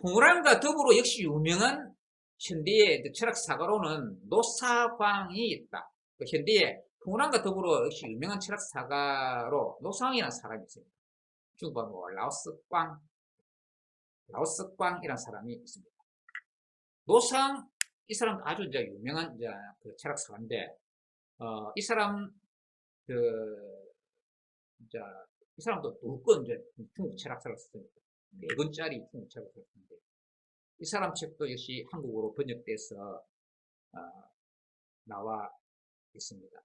풍우랑과 더불어 역시 유명한 현대의 철학사가로는 노사광이 있다. 현대의 풍우랑과 더불어 역시 유명한 철학사가로 노사광이라는 사람이 있습니다. 중국어 뭐 라오스광이라는 사람이 있습니다. 노상 이 사람 아주 이제 유명한 이제 그 철학사가인데 이 사람 이제 이 사람도 두 권 이제 중국 철학사를 썼습니다. 4권짜리 중국 철학사를 썼는데 이 사람 책도 역시 한국어로 번역돼서 나와 있습니다.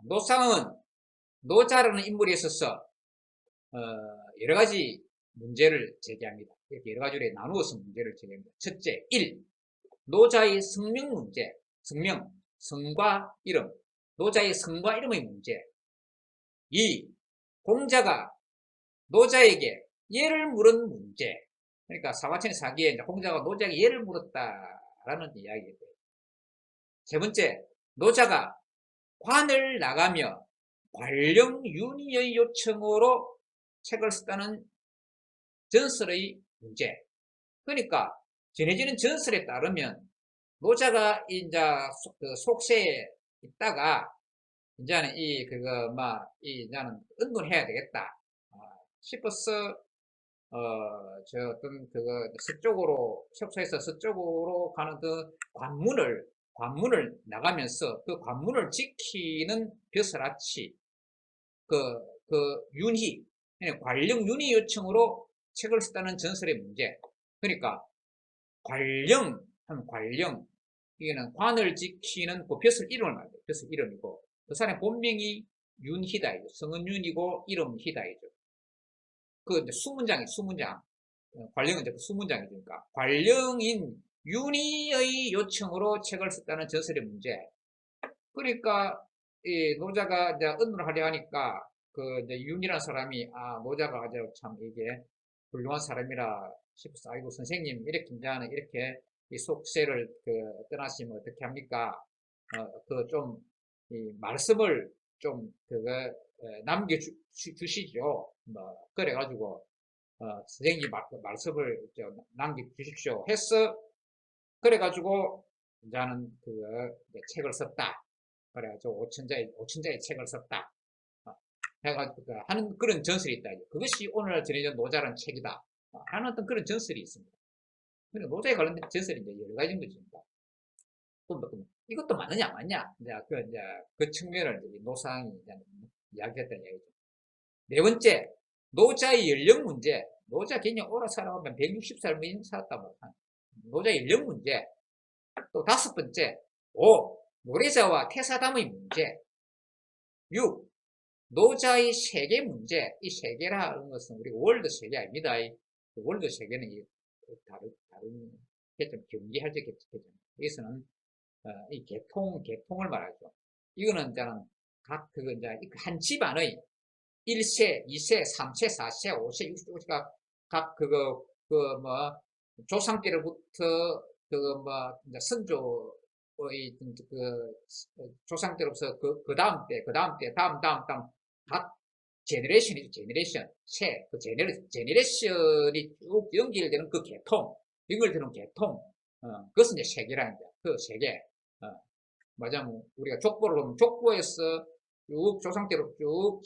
노상은 노자라는 인물에 있어서 여러 가지 문제를 제기합니다. 이렇게 여러 가지로 나누어서 문제를 제기합니다. 첫째, 1. 노자의 성명 문제, 성과 이름, 노자의 성과 이름의 문제. 2. 공자가 노자에게 예를 물은 문제. 그러니까 사마천의 사기에 공자가 노자에게 예를 물었다라는 이야기예요. 세 번째, 노자가 관을 나가며 관령윤의의 요청으로 책을 썼다는 전설의 문제. 그러니까 전해지는 전설에 따르면 노자가 이제 그 속세에 있다가 이제는 이제는 은둔해야 되겠다 싶어서 저 어떤 서쪽으로 속세에서 서쪽으로 가는 그 관문을 나가면서 그 관문을 지키는 벼슬아치 윤희 관령 윤희 요청으로 책을 썼다는 전설의 문제. 그러니까 관령 이게는 관을 지키는 그 벼슬 이름을 말해요. 벼슬 이름이고 그 사람의 본명이 윤희다이죠. 성은 윤이고 이름 희다이죠. 그 수문장 관령은 이제 그 수문장이니까 관령인 윤희의 요청으로 책을 썼다는 전설의 문제. 그러니까 이 노자가 이제 은둔을 하려 하니까 그 이제 윤이라는 사람이 노자가 아주 참 이게 훌륭한 사람이라 싶어서 아이고 선생님 이렇게 이 속세를 떠나시면 어떻게 합니까? 이 말씀을 좀 남겨주시죠. 그래가지고 선생님 말씀을 남겨주십시오 했어. 그래가지고 이제는 책을 썼다. 그래가지고 5천자의 책을 썼다. 해가지고 하는 그런 전설이 있다. 그것이 오늘 전해진 노자라는 책이다. 하는 어떤 그런 전설이 있습니다. 그러니까 노자에 관련된 전설이 이제 여러 가지인 것입니다. 이것도 맞느냐 안 맞냐? 이제 그 측면을 노상이 이야기했다는 얘기죠. 네 번째, 노자의 연령 문제. 노자 그냥 오래 살아가면 160살 이상 살았다 말이야. 노자의 연령 문제. 또 다섯 번째, 5. 노래자와 태사담의 문제. 6. 노자의 세계 문제. 이 세계라는 것은 우리 월드 세계 아닙니다. 월드 세계는 다른 개념, 경기할 때 개념. 여기서는 이 계통을 말하죠. 이거는 이제 한 집안의 1세, 2세, 3세, 4세, 5세, 6세가 각 조상 때로부터 이제 선조의 조상 때로부터 그 다음 때, 다음 각 제너레이션이죠. 제너레이션 제너레이션이 쭉 연결되는 그 계통, 연결되는 계통, 그것은 이제 세계라는 거야. 그 세계. 말하자면 우리가 족보를 보면 족보에서 쭉 조상 때로 쭉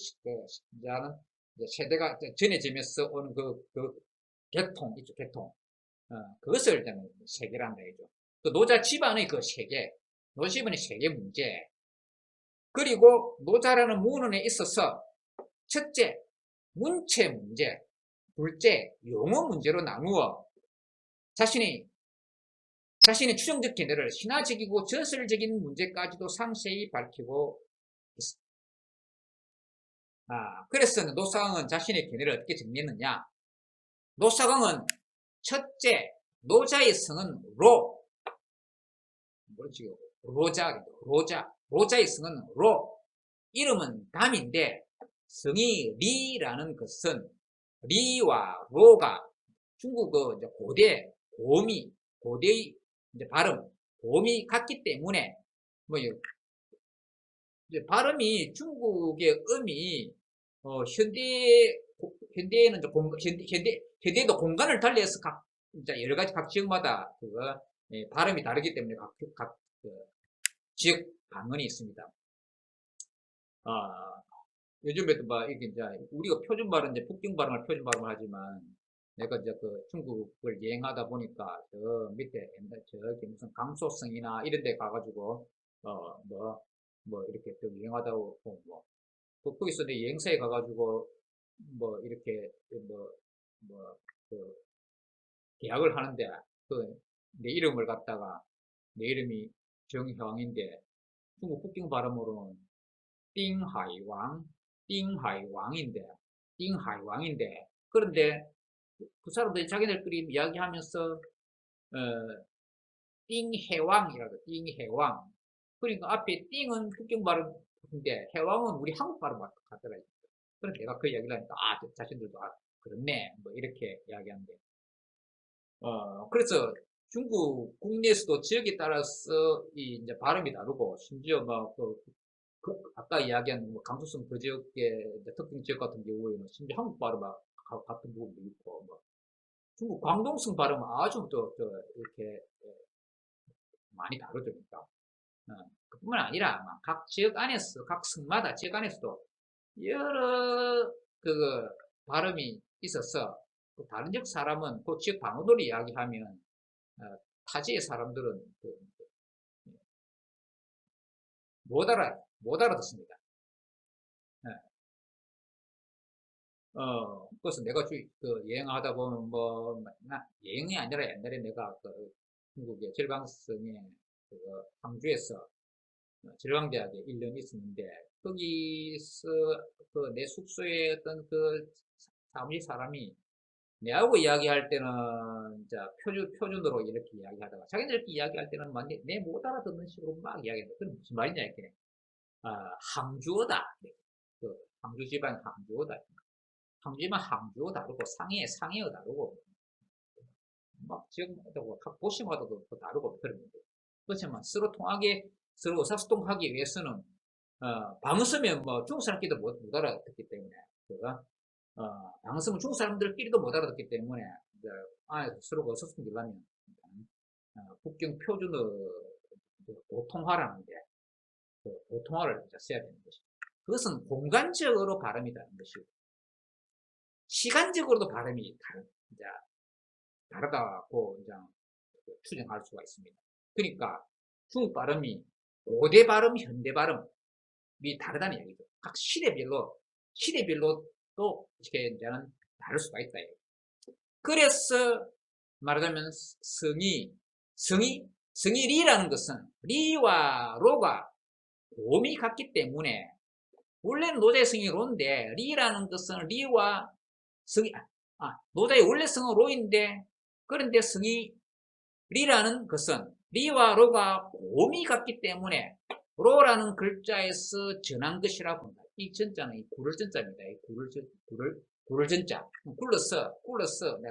이제 세대가 전해지면서 오는 그 계통 있죠. 계통. 그것을 이제는 세계라는 얘기죠. 그 노자 집안의 그 세계, 노자 집안의 세계 문제. 그리고 노자라는 문헌에 있어서 첫째, 문체 문제, 둘째, 용어 문제로 나누어 자신의 추정적 견해를 신화적이고 전설적인 문제까지도 상세히 밝히고 있습니다. 그래서 노사강은 자신의 견해를 어떻게 정리했느냐? 노사강은 첫째, 노자의 성은 로자의 성은 로, 이름은 담인데 성이 리라는 것은 리와 로가 중국 고대의 이제 발음, 고음이 같기 때문에 뭐 이제 발음이 중국의 음이 현대에는 이제 현대도 공간을 달리해서 이제 여러 가지 각 지역마다 발음이 다르기 때문에 그 지역 방언이 있습니다. 요즘에도 이게 이제 우리가 표준 발음, 이제 북경 발음을 표준 발음을 하지만 내가 이제 그 중국을 여행하다 보니까 저 밑에 옛날 저기 무슨 강소성이나 이런 데 가가지고 이렇게 또 여행하다 보고 거기서 내 여행사에 가가지고 이렇게 그 계약을 하는데 내 이름을 갖다가 내 이름이 정형인데 중국 북경 발음으로는 띵하이왕인데 그런데 그 사람들이 자기들끼리 이야기하면서 띵해왕이라고 띵해왕. 그러니까 앞에 띵은 북경 발음인데 해왕은 우리 한국 발음 같더라고요. 그래서 내가 그 이야기를 하니까 자신들도 그렇네 이렇게 이야기하는데 그래서 중국 국내에서도 지역에 따라서 이제 발음이 다르고 심지어 아까 이야기한 강수성 그 지역의 특정 지역 같은 경우에는 심지어 한국 발음 같은 부분도 있고 중국 광동성 발음은 아주 또 이렇게 많이 다르죠. 그러니까 그뿐만 아니라 각 지역 안에서 각 성마다 지역 안에서도 여러 그 발음이 있어서 다른 지역 사람은 그 지역 방언으로 이야기하면 타지의 사람들은 못 알아듣습니다. 그래서 내가 여행하다 보면 여행이 아니라 옛날에 내가 중국의 절강성의 항주에서 절강대학에 1년 있었는데 거기서 내 숙소에 어떤 사무실 사람이 내하고 이야기할 때는 이제 표준으로 이렇게 이야기하다가 자기들끼리 이야기할 때는 내 못 알아듣는 식으로 막 이야기한다. 그럼 무슨 말이냐 이렇게 항주어다. 항주 지방 항주어다. 항주지만 항주어 다르고 상해어 다르고 지역마다 각 도시마다도 다르고 그런데 그렇지만 서로 통하게 서로 의사소통하기 위해서는 방언 쓰면 중국 사람끼리도 못 알아듣기 때문에 방언 쓰면 중국 사람들끼리도 못 알아듣기 때문에 서로 의사소통하려면 북경 표준어 보통화라는데 보통화를 써야 되는 것이죠. 그것은 공간적으로 발음이 다른 것이고 시간적으로도 발음이 다르다고 이제 추정할 수가 있습니다. 그러니까 중국 발음이 고대 발음, 현대 발음이 다르다는 얘기죠. 각 시대별로 또 이렇게 이제는 다를 수가 있다. 그래서 말하자면 성이 리라는 것은 리와 로가 고음이 같기 때문에 원래는 노자의 성이 로인데 리라는 것은 리와 성이 노자의 원래 성은 로인데 그런데 성이 리라는 것은 리와 로가 고음이 같기 때문에 로라는 글자에서 전한 것이라고 본다. 이 전자는 굴을 전자입니다. 굴을 전자. 굴러서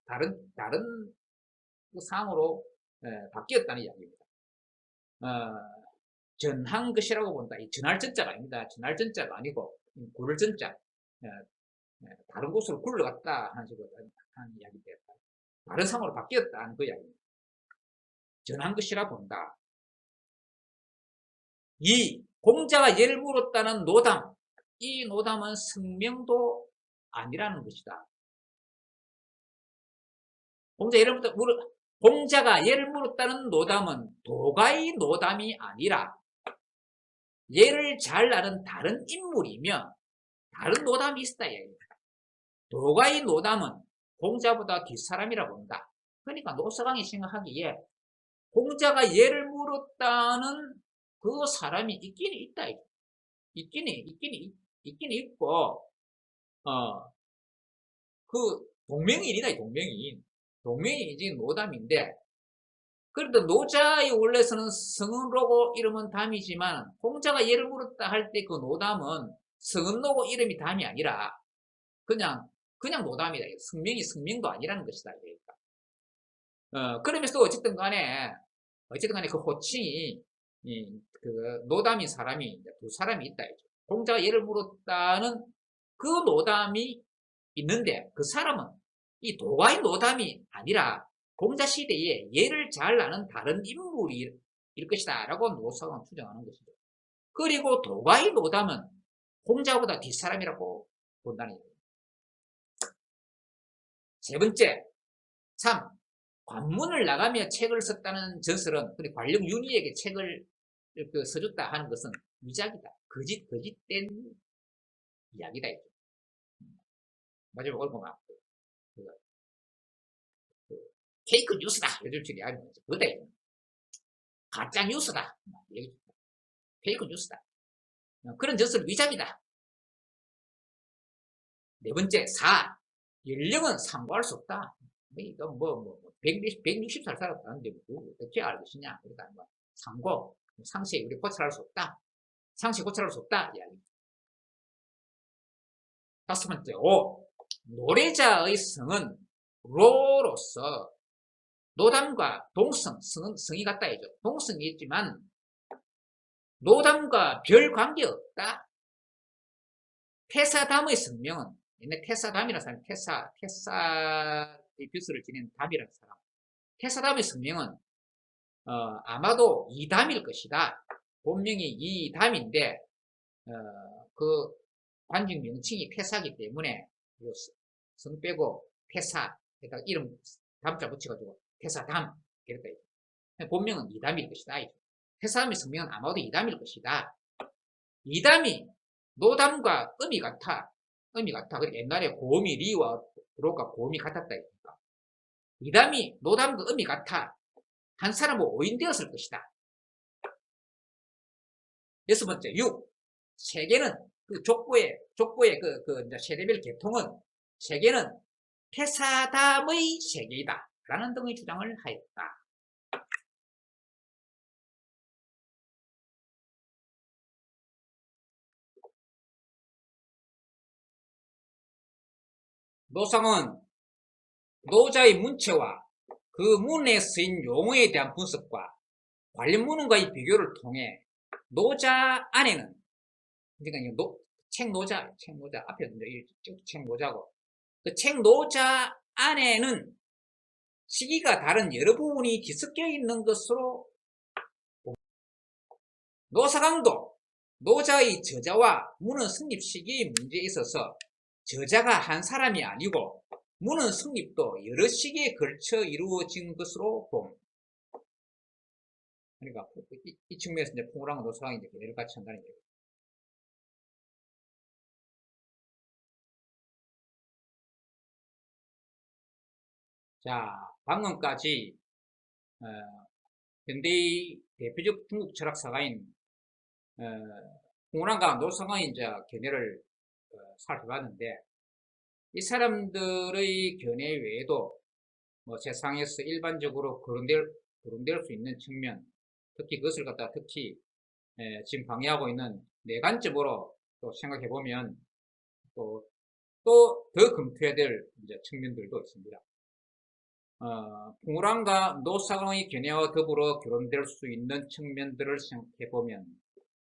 다른 상으로 바뀌었다는 이야기입니다. 전한 것이라고 본다. 이 전할 전자가 아닙니다. 전할 전자가 아니고 굴을 전자. 다른 곳으로 굴러갔다 하는 식으로 하는 이야기입니다. 다른 상으로 바뀌었다는 그 이야기입니다. 전한 것이라 본다. 이 공자가 예를 물었다는 노담, 이 노담은 성명도 아니라는 것이다. 공자가 예를 물었다는 노담은 도가의 노담이 아니라 예를 잘 아는 다른 인물이며 다른 노담이 있다. 도가의 노담은 공자보다 뒷사람이라 본다. 그러니까 노서강이 생각하기에 공자가 예를 물었다는 그 사람이 있긴 있다. 있긴 있고, 그 동명인이다. 동명인이지 노담인데, 그래도 노자의 원래서는 성은로고 이름은 담이지만 공자가 예를 물었다 할 때 그 노담은 성은로고 이름이 담이 아니라 그냥 노담이다. 성명도 아니라는 것이다. 그러니까. 그러면서 어쨌든 간에 어쨌든 간에 그 호칭이, 그 노담인 사람이 두 사람이 있다. 공자가 예를 물었다는 그 노담이 있는데 그 사람은 이 도가의 노담이 아니라 공자 시대에 예를 잘 아는 다른 인물일 것이다 라고 노사가 추정하는 것이죠. 그리고 도가의 노담은 공자보다 뒷사람이라고 본다는 얘기예요. 세 번째, 3. 관문을 나가며 책을 썼다는 전설은, 관령 윤희에게 책을 써줬다 하는 것은 위작이다. 거짓된 이야기다. 마지막으로 보면 페이크 뉴스다. 요즘처럼 이야기하는 거죠. 그거다. 가짜 뉴스다. 페이크 뉴스다. 그런 전설 위작이다. 네 번째, 4. 연령은 상고할 수 없다. 이거 160살 살았다는데 어떻게 알겠느냐. 그러니까 상세 우리 고찰할 수 없다. 상세 고찰할 수 없다. 이야기. 다섯 번째, 5. 노래자의 성은 로로서 노담과 동성, 성이 같다 해죠. 동성이 있지만 노담과 별 관계 없다. 태사담의 성명은, 옛날 태사담이라는 사람이 테사의 뷰스를 지닌 담이라는 사람. 태사담의 성명은 아마도 이담일 것이다. 본명이 이담인데 그 관직 명칭이 태사기 때문에 성 빼고 태사, 그러니까 이름 담자 붙여가지고 태사담 이랬다. 본명은 이담일 것이다. 태사담의 성명은 아마도 이담일 것이다. 이담이 노담과 음이 같아. 그리고 옛날에 고음이 리와 로가 고음이 같았다. 이담이 노담과 음이 같아. 한 사람은 오인되었을 것이다. 여섯 번째, 6. 세계는 그 족보의 이제 세대별 계통은 세계는 태사담의 세계이다. 라는 등의 주장을 하였다. 노상은 노자의 문체와 그 문에 쓰인 용어에 대한 분석과 관련 문헌과의 비교를 통해 노자 안에는, 그러니까 책노자 앞에 책노자고, 그 책노자 안에는 시기가 다른 여러 부분이 뒤섞여 있는 것으로 봅니다. 노사강도 노자의 저자와 문헌 성립 시기의 문제에 있어서 저자가 한 사람이 아니고 문헌 성립도 여러 시기에 걸쳐 이루어진 것으로 봅니다. 그러니까 이 측면에서 이제 풍우랑과 노사강이 이제 계례를 같이 한다는 얘기예요. 자, 방금까지 현대의 대표적 중국 철학사가인 풍우랑과 노사강의 이제 견해를 살펴봤는데, 이 사람들의 견해 외에도 뭐 세상에서 일반적으로 거론될 수 있는 측면, 특히 그것을 갖다 지금 강의하고 있는 내관점으로 또 생각해 보면 또 더 검토해야 될 이제 측면들도 있습니다. 풍우랑과 노사강의 견해와 더불어 결혼될 수 있는 측면들을 생각해 보면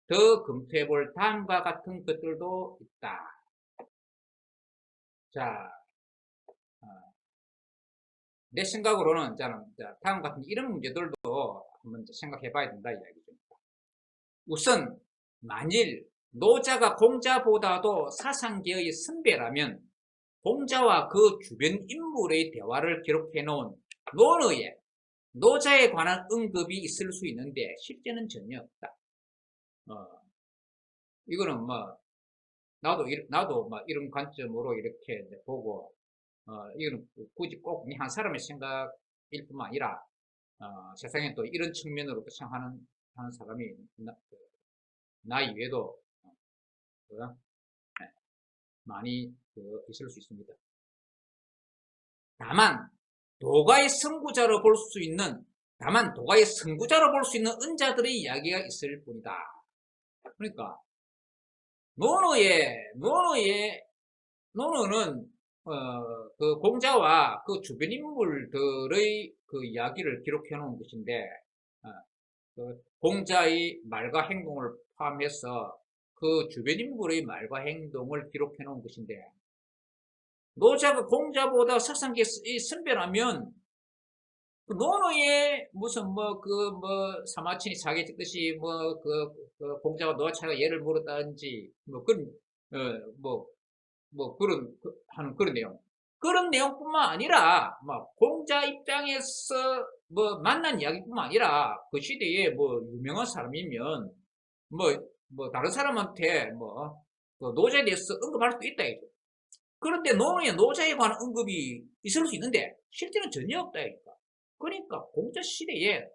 더 검토해 볼 다음과 같은 것들도 있다. 자, 내 생각으로는 다음 같은 이런 문제들도 한번 생각해 봐야 된다 이야기죠. 우선 만일 노자가 공자보다도 사상계의 선배라면 공자와 그 주변 인물의 대화를 기록해 놓은 논어에 노자에 관한 언급이 있을 수 있는데 실제는 전혀 없다. 이거는 나도 이런 관점으로 이렇게 보고, 이거는 굳이 꼭 한 사람의 생각일 뿐만 아니라 세상에 또 이런 측면으로 생각하는 사람이 나 이외에도 많이 있을 수 있습니다. 다만 도가의 선구자로 볼 수 있는 은자들의 이야기가 있을 뿐이다. 그러니까 논어는 그 공자와 그 주변 인물들의 그 이야기를 기록해 놓은 것인데, 어, 그 공자의 말과 행동을 포함해서 그 주변 인물의 말과 행동을 기록해 놓은 것인데, 노자가 공자보다 사상계에 선배라면 그 논어에 무슨 사마친이 자기 뜻이 그 공자가 노차가 예를 물었다든지 뭐 그런 그런 하는 그런 내용, 그런 내용뿐만 아니라 막 공자 입장에서 뭐 만난 이야기뿐만 아니라 그 시대에 뭐 유명한 사람이면 다른 사람한테 그 노자에 대해서 언급할 수도 있다 이거. 그런데 논어에 노자에 관한 언급이 있을 수 있는데 실제는 전혀 없다 이니까. 그러니까 공자 시대에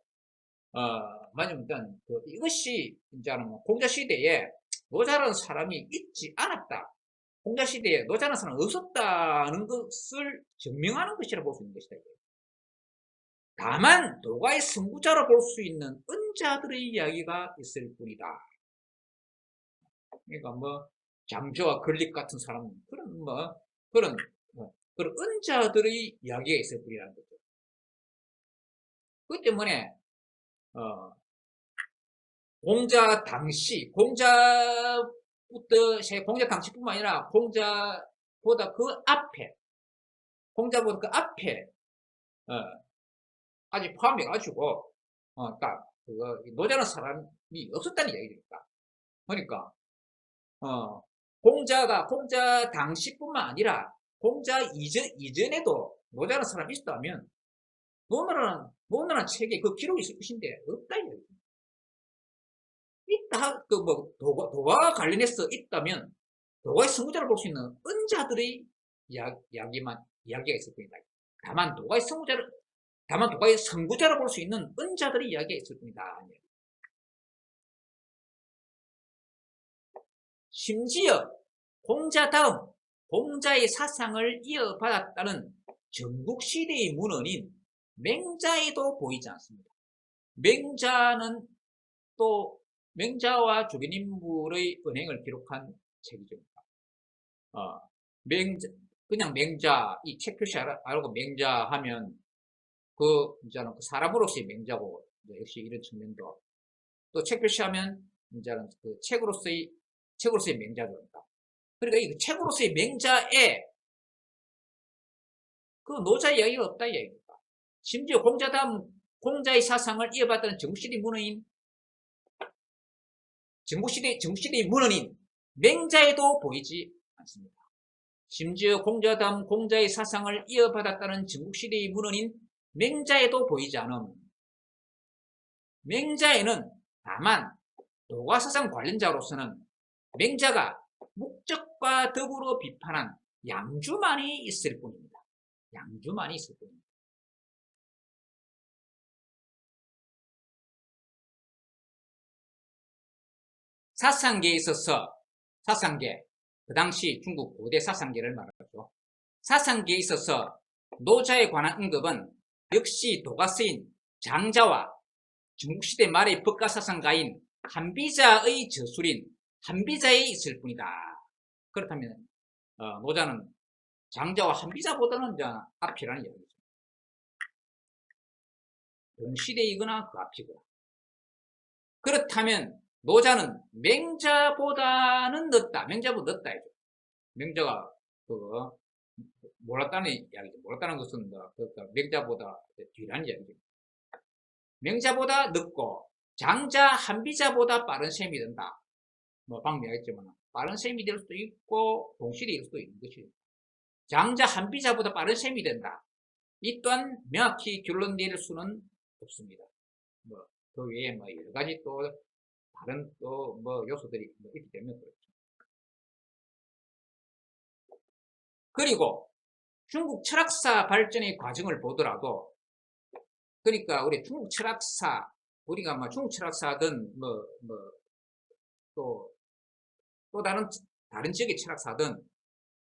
맞으면 일단 이것이 이제는 공자 시대에 노자라는 사람이 있지 않았다. 공자 시대에 노자라는 사람은 없었다는 것을 증명하는 것이라 볼 수 있는 것이다. 다만 도가의 선구자로 볼 수 있는 은자들의 이야기가 있을 뿐이다. 그러니까 장조와 건립 같은 사람, 그런 은자들의 이야기가 있을 뿐이라는 거죠. 그 때문에 공자 당시뿐만 아니라 공자보다 그 앞에 아직 포함해가지고 그러니까 노자라는 사람이 없었다는 얘기입니다. 그러니까 공자 당시뿐만 아니라 공자 이전에도 노자라는 사람이 있었다면 논어라는 책에 그 기록이 있을 것인데 없다 이야기입니다. 있다, 도가와 관련해서 있다면 도가의 선구자를 볼 수 있는 은자들의 이야기가 있을 뿐이다. 다만 도가의 선구자를 볼 수 있는 은자들의 이야기가 있을 뿐이다. 심지어 공자 다음 공자의 사상을 이어받았다는 전국시대의 문헌인 맹자에도 보이지 않습니다. 맹자와 주변 인물의 은행을 기록한 책이죠. 그냥 맹자, 이 책 표시 알고 맹자 하면 이제는 그 사람으로서의 맹자고, 역시 이런 측면도. 또 책 표시하면 이제는 그 책으로서의 맹자죠. 그러니까 이 책으로서의 맹자에 그 노자 이야기가 없다 이야기입니다. 심지어 공자 다음 공자의 사상을 이어받던 전국시대의 문헌인 맹자에도 보이지 않습니다. 심지어 공자 다음 공자의 사상을 이어받았다는 전국시대의 문헌인 맹자에도 보이지 않음. 맹자에는 다만 도가사상 관련자로서는 맹자가 목적과 더불어 비판한 양주만이 있을 뿐입니다. 양주만이 있을 뿐입니다. 사상계에 있어서 그 당시 중국 고대 사상계를 말하죠. 사상계에 있어서 노자에 관한 언급은 역시 도가스인 장자와 중국시대 말의 법가사상가인 한비자의 저술인 한비자에 있을 뿐이다. 그렇다면 노자는 장자와 한비자보다는 앞이라는 이야기죠. 동시대이거나 그 앞이거나. 그렇다면 노자는 맹자보다는 늦다. 맹자보다 늦다. 맹자가 몰랐다는 이야기죠. 몰랐다는 것은 맹자보다 뒤라는 이야기죠. 맹자보다 늦고 장자 한비자보다 빠른 셈이 된다. 방금 얘기했지만 빠른 셈이 될 수도 있고 동시대일 수도 있는 것이죠. 장자 한비자보다 빠른 셈이 된다. 이 또한 명확히 결론 내릴 수는 없습니다. 그 외에 여러 가지 또 다른 요소들이 있기 때문에 그렇죠. 그리고 중국 철학사 발전의 과정을 보더라도, 그러니까 우리 중국 철학사, 우리가 중국 철학사든 또 다른 지역의 철학사든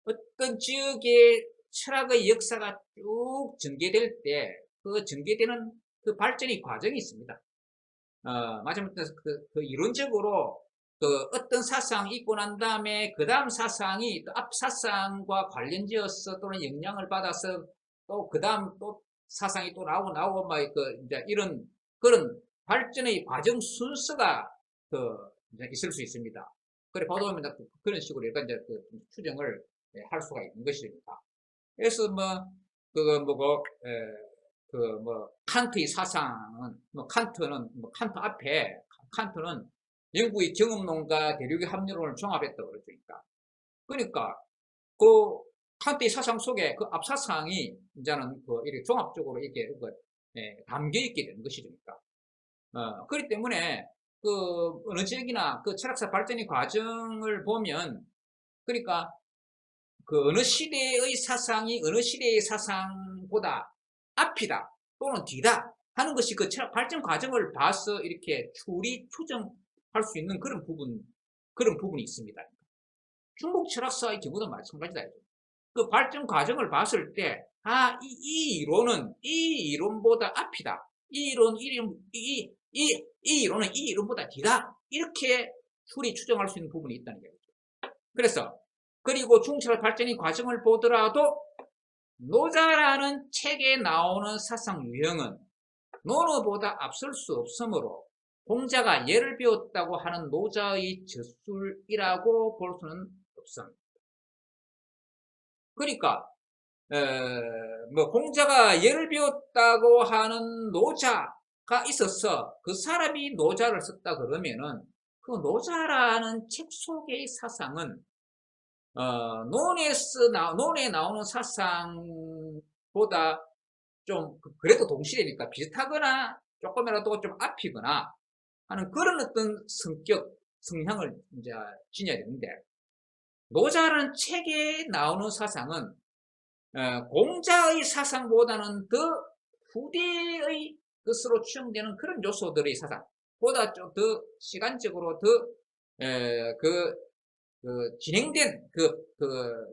어떤 지역의 철학의 역사가 쭉 전개될 때 그 전개되는 그 발전의 과정이 있습니다. 마지막에 이론적으로 어떤 사상이 있고 난 다음에 그 다음 사상이 또 앞 사상과 관련지어서 또는 영향을 받아서 또 그 다음 또 사상이 또 나오고 이제 이런 그런 발전의 과정 순서가 이제 있을 수 있습니다. 그래 보다 보면 그런 식으로 약간 이제 추정을 할 수가 있는 것입니다. 그래서 그거 뭐고 칸트의 사상은 칸트는 칸트 앞에 칸트는 영국의 경험론과 대륙의 합리론을 종합했다고 그러니까. 그러니까 그 칸트의 사상 속에 그 앞사상이 이제는 이렇게 종합적으로 이렇게 담겨 있게 되는 것이니까. 그렇기 때문에 어느 지역이나 철학사 발전의 과정을 보면, 그러니까 어느 시대의 사상이 어느 시대의 사상보다 앞이다 또는 뒤다 하는 것이 철학 발전 과정을 봐서 이렇게 추정할 수 있는 그런 부분이 있습니다. 중국 철학사의 경우도 마찬가지다. 그 발전 과정을 봤을 때, 이 이론보다 앞이다. 이 이론은 이 이론보다 뒤다. 이렇게 추정할 수 있는 부분이 있다는 얘기죠. 그래서, 그리고 중국철학 발전의 과정을 보더라도, 노자라는 책에 나오는 사상 유형은 노노보다 앞설 수 없으므로, 공자가 예를 배웠다고 하는 노자의 저술이라고 볼 수는 없습니다. 그러니까 공자가 예를 배웠다고 하는 노자가 있어서 그 사람이 노자를 썼다 그러면은 그 노자라는 책 속의 사상은 논에 나오는 사상보다 좀 그래도 동시대니까 비슷하거나 조금이라도 좀 앞이거나 하는 그런 어떤 성향을 이제 지녀야 되는데, 노자라는 책에 나오는 사상은 공자의 사상보다는 더 후대의 것으로 추정되는 그런 요소들의 사상보다 좀 더 시간적으로 더 진행된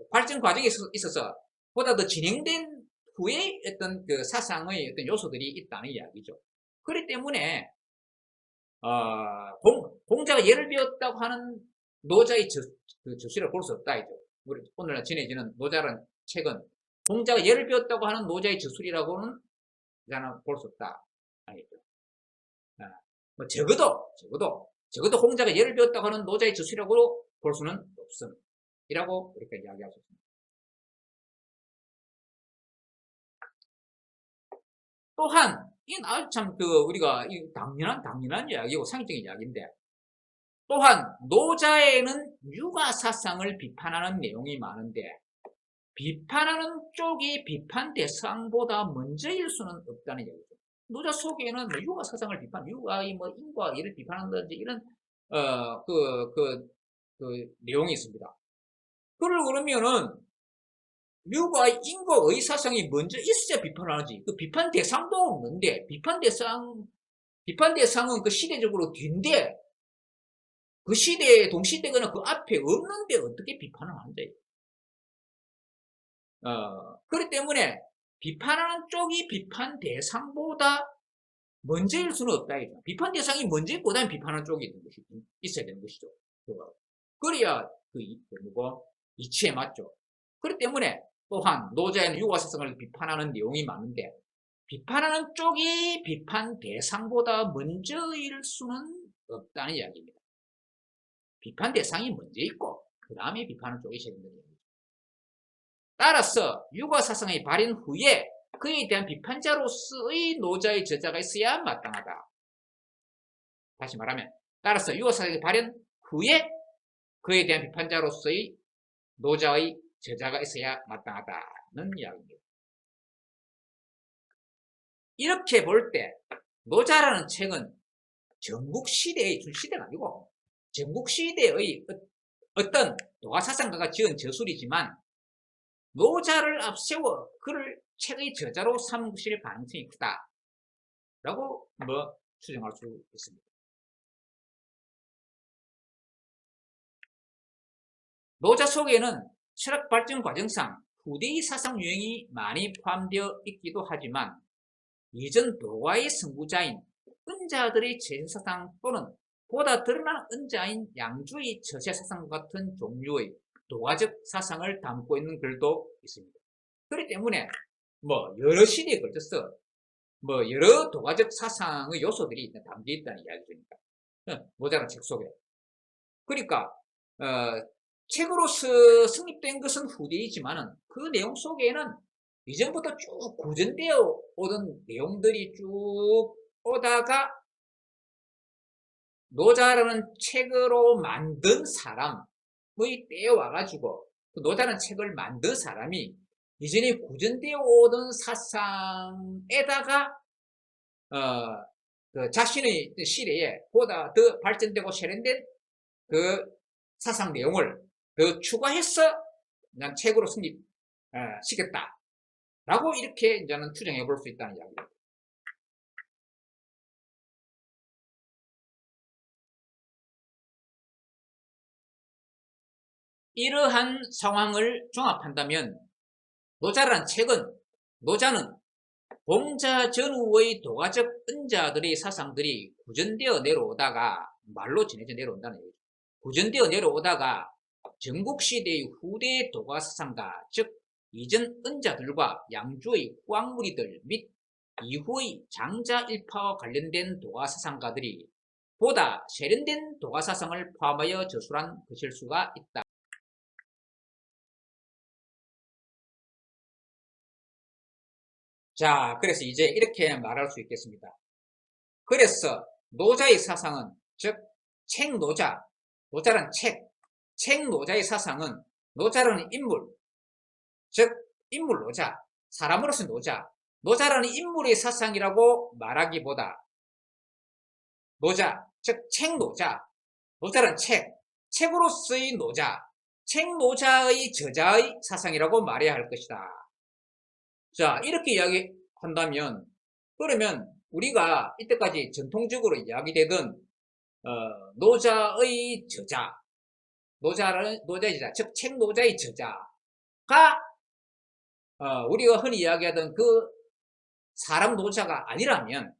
발전 과정에 있어서 보다 더 진행된 후에 어떤 사상의 어떤 요소들이 있다는 이야기죠. 그렇기 때문에 공자가 예를 배웠다고 하는 노자의 저술이라고 볼 수 없다. 우리 오늘날 전해지는 노자라는 책은 공자가 예를 배웠다고 하는 노자의 저술이라고는 볼 수 없다. 아니죠. 적어도 공자가 예를 배웠다고 하는 노자의 저술이라고 볼 수는 없음. 이라고 이렇게 이야기할 수 있습니다. 또한, 우리가 당연한 이야기고 상식적인 이야기인데, 또한, 노자에는 유가사상을 비판하는 내용이 많은데, 비판하는 쪽이 비판 대상보다 먼저일 수는 없다는 얘기죠. 노자 속에는 유가사상을 유가의 인과 이를 비판한다든지 이런, 내용이 있습니다. 그러면은, 유가의 인과의 사상이 먼저 있어야 비판을 하지. 그 비판 대상도 없는데, 비판 대상은 그 시대적으로 뒤인데, 그 시대에, 동시대거나 그 앞에 없는데 어떻게 비판을 하는데? 그렇기 때문에, 비판하는 쪽이 비판 대상보다 먼저일 수는 없다. 비판 대상이 먼저 있고, 그다음에 비판하는 쪽이 있어야 되는 것이죠. 그래야, 이치에 맞죠. 그렇기 때문에, 또한 노자에는 유가사상을 비판하는 내용이 많은데, 비판하는 쪽이 비판 대상보다 먼저일 수는 없다는 이야기입니다. 비판 대상이 먼저 있고 그 다음에 비판하는 쪽이 있어야 된다는 이야기죠. 따라서 유가사상의 발현 후에 그에 대한 비판자로서의 노자의 저자가 있어야 마땅하다. 다시 말하면, 따라서 유가사상의 발현 후에 그에 대한 비판자로서의 노자의 저자가 있어야 마땅하다는 이야기입니다. 이렇게 볼 때 노자라는 책은 전국시대의 출시대가 아니고 전국시대의 어떤 도가사상가가 지은 저술이지만 노자를 앞세워 그를 책의 저자로 삼은 것일 가능성이 크다 라고 추정할 수 있습니다. 노자 속에는 철학 발전 과정상 후대의 사상 유형이 많이 포함되어 있기도 하지만 이전 도가의 선구자인 은자들의 제사상 또는 보다 드러나는 은자인 양주의 처세사상 같은 종류의 도가적 사상을 담고 있는 글도 있습니다. 그렇기 때문에 여러 시대에 걸쳐서 뭐 여러 도가적 사상의 요소들이 담겨 있다는 이야기입니다. 모자란 책 속에. 그러니까 책으로서 성립된 것은 후대이지만은 그 내용 속에는 이전부터 쭉 구전되어 오던 내용들이 쭉 오다가 노자라는 책으로 만든 사람의 때에 와가지고 그 노자라는 책을 만든 사람이 이전에 구전되어 오던 사상에다가 그 자신의 시대에 보다 더 발전되고 세련된 그 사상 내용을 더 추가해서 그냥 책으로 성립시켰다. 라고 이렇게 이제는 추정해 볼 수 있다는 이야기입니다. 이러한 상황을 종합한다면 노자라는 책은 노자는 봉자 전후의 도가적 은자들의 사상들이 구전되어 내려오다가 말로 전해져 내려온다는 얘기죠. 구전되어 내려오다가 전국시대의 후대 도가사상가 즉 이전 은자들과 양주의 후학무리들 및 이후의 장자일파와 관련된 도가사상가들이 보다 세련된 도가사상을 포함하여 저술한 것일 수가 있다. 자, 그래서 이제 이렇게 말할 수 있겠습니다. 그래서 노자의 사상은 즉 책노자, 노자란 책노자의 사상은 노자라는 인물, 즉 인물노자, 사람으로서 노자라는 인물의 사상이라고 말하기보다 노자, 즉 책노자, 노자란 책으로서의 노자, 책노자의 저자의 사상이라고 말해야 할 것이다. 자, 이렇게 이야기한다면 그러면 우리가 이때까지 전통적으로 이야기되던 노자의 저자, 노자의 저자, 즉 책노자의 저자가 우리가 흔히 이야기하던 그 사람 노자가 아니라면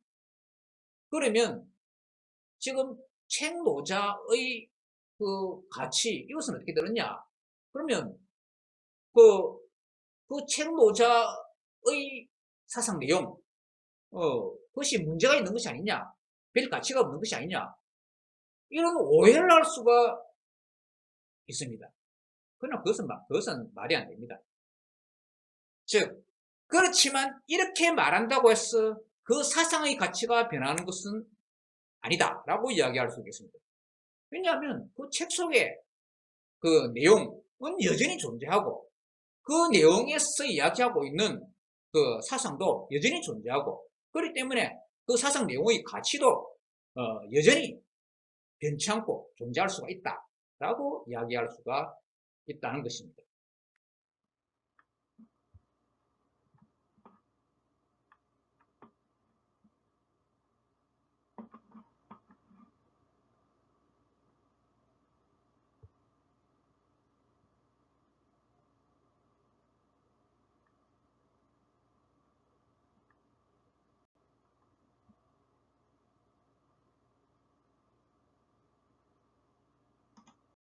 그러면 지금 책노자의 그 가치 이것은 어떻게 들었냐? 그러면 그 책노자의 사상 내용 그것이 문제가 있는 것이 아니냐? 별 가치가 없는 것이 아니냐? 이런 오해를 할 수가 있습니다. 그러나 그것은 말이 안 됩니다. 즉, 그렇지만 이렇게 말한다고 해서 그 사상의 가치가 변하는 것은 아니다 라고 이야기할 수 있겠습니다. 왜냐하면 그 책 속에 그 내용은 여전히 존재하고 그 내용에서 이야기하고 있는 그 사상도 여전히 존재하고 그렇기 때문에 그 사상 내용의 가치도 여전히 변치 않고 존재할 수가 있다 라고 이야기할 수가 있다는 것입니다.